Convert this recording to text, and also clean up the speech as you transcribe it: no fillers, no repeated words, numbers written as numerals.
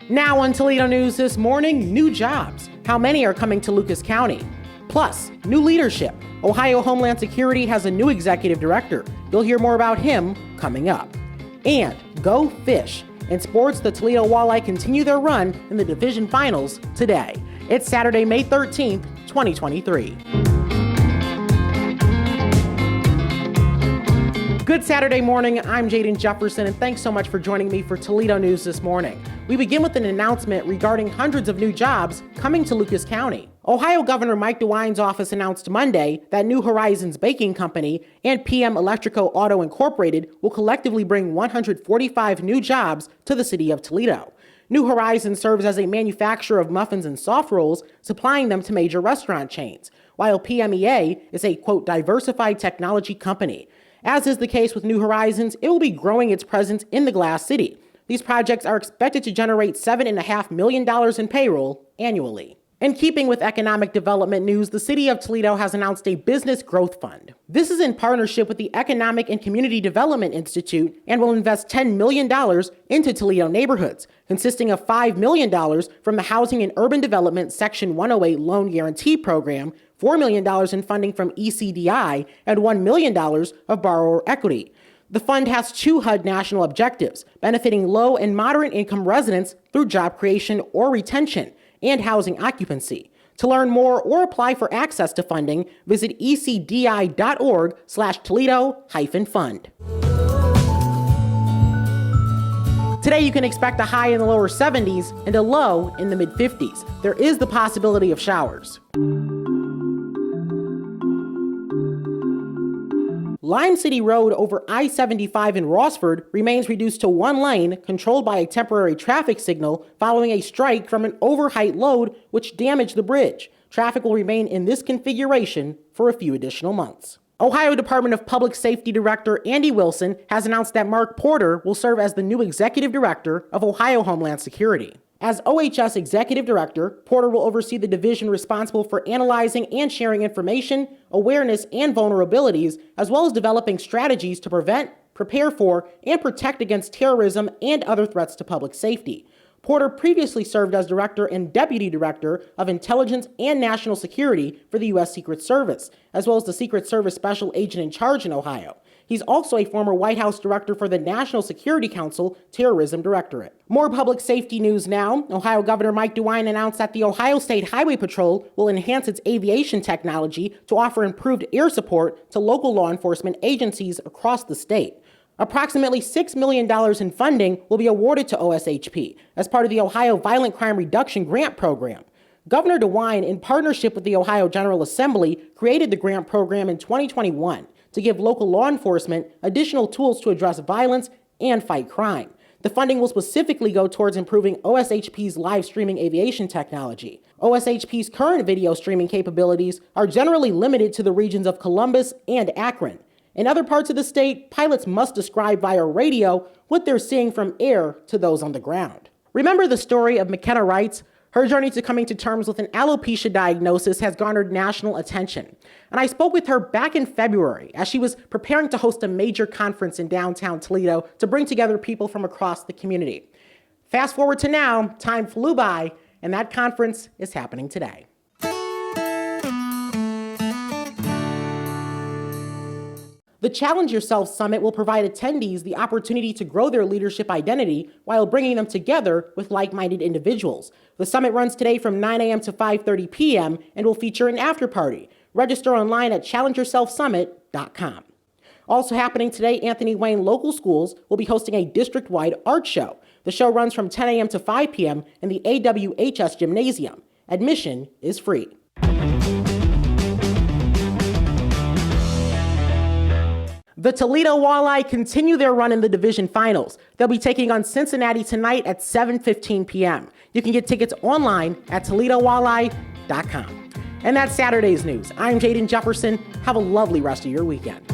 Now on Toledo News this morning, new jobs. How many are coming to Lucas County? Plus, new leadership. Ohio Homeland Security has a new executive director. You'll hear more about him coming up. And go fish. In sports, the Toledo Walleye continue their run in the division finals today. It's Saturday, May 13th, 2023. Good Saturday morning, I'm Jaden Jefferson, and thanks so much for joining me for Toledo News this morning. We begin with an announcement regarding hundreds of new jobs coming to Lucas County. Ohio Governor Mike DeWine's office announced Monday that New Horizons Baking Company and PM Electrico Auto Incorporated will collectively bring 145 new jobs to the city of Toledo. New Horizons serves as a manufacturer of muffins and soft rolls, supplying them to major restaurant chains, while PMEA is a, quote, diversified technology company. As is the case with New Horizons, it will be growing its presence in the Glass City. These projects are expected to generate $7.5 million in payroll annually. In keeping with economic development news, the City of Toledo has announced a business growth fund. This is in partnership with the Economic and Community Development Institute and will invest $10 million into Toledo neighborhoods, consisting of $5 million from the Housing and Urban Development Section 108 Loan Guarantee Program, $4 million in funding from ECDI, and $1 million of borrower equity. The fund has two HUD national objectives, benefiting low and moderate income residents through job creation or retention and housing occupancy. To learn more or apply for access to funding, visit ecdi.org/Toledo-fund. Today you can expect a high in the lower 70s and a low in the mid-50s. There is the possibility of showers. Lime City Road over I-75 in Rossford remains reduced to one lane, controlled by a temporary traffic signal following a strike from an overheight load which damaged the bridge. Traffic will remain in this configuration for a few additional months. Ohio Department of Public Safety Director Andy Wilson has announced that Mark Porter will serve as the new Executive Director of Ohio Homeland Security. As OHS Executive Director, Porter will oversee the division responsible for analyzing and sharing information, awareness, and vulnerabilities, as well as developing strategies to prevent, prepare for, and protect against terrorism and other threats to public safety. Porter previously served as Director and Deputy Director of Intelligence and National Security for the U.S. Secret Service, as well as the Secret Service Special Agent in Charge in Ohio. He's also a former White House Director for the National Security Council Terrorism Directorate. More public safety news now. Ohio Governor Mike DeWine announced that the Ohio State Highway Patrol will enhance its aviation technology to offer improved air support to local law enforcement agencies across the state. Approximately $6 million in funding will be awarded to OSHP as part of the Ohio Violent Crime Reduction Grant Program. Governor DeWine, in partnership with the Ohio General Assembly, created the grant program in 2021 to give local law enforcement additional tools to address violence and fight crime. The funding will specifically go towards improving OSHP's live streaming aviation technology. OSHP's current video streaming capabilities are generally limited to the regions of Columbus and Akron. In other parts of the state, pilots must describe via radio what they're seeing from air to those on the ground. Remember the story of McKenna Wrights? Her journey to coming to terms with an alopecia diagnosis has garnered national attention. And I spoke with her back in February as she was preparing to host a major conference in downtown Toledo to bring together people from across the community. Fast forward to now, time flew by, and that conference is happening today. The Challenge Yourself Summit will provide attendees the opportunity to grow their leadership identity while bringing them together with like-minded individuals. The summit runs today from 9 a.m. to 5:30 p.m. and will feature an after-party. Register online at challengeyourselfsummit.com. Also happening today, Anthony Wayne Local Schools will be hosting a district-wide art show. The show runs from 10 a.m. to 5 p.m. in the AWHS Gymnasium. Admission is free. The Toledo Walleye continue their run in the division finals. They'll be taking on Cincinnati tonight at 7:15 p.m. You can get tickets online at ToledoWalleye.com. And that's Saturday's news. I'm Jaden Jefferson. Have a lovely rest of your weekend.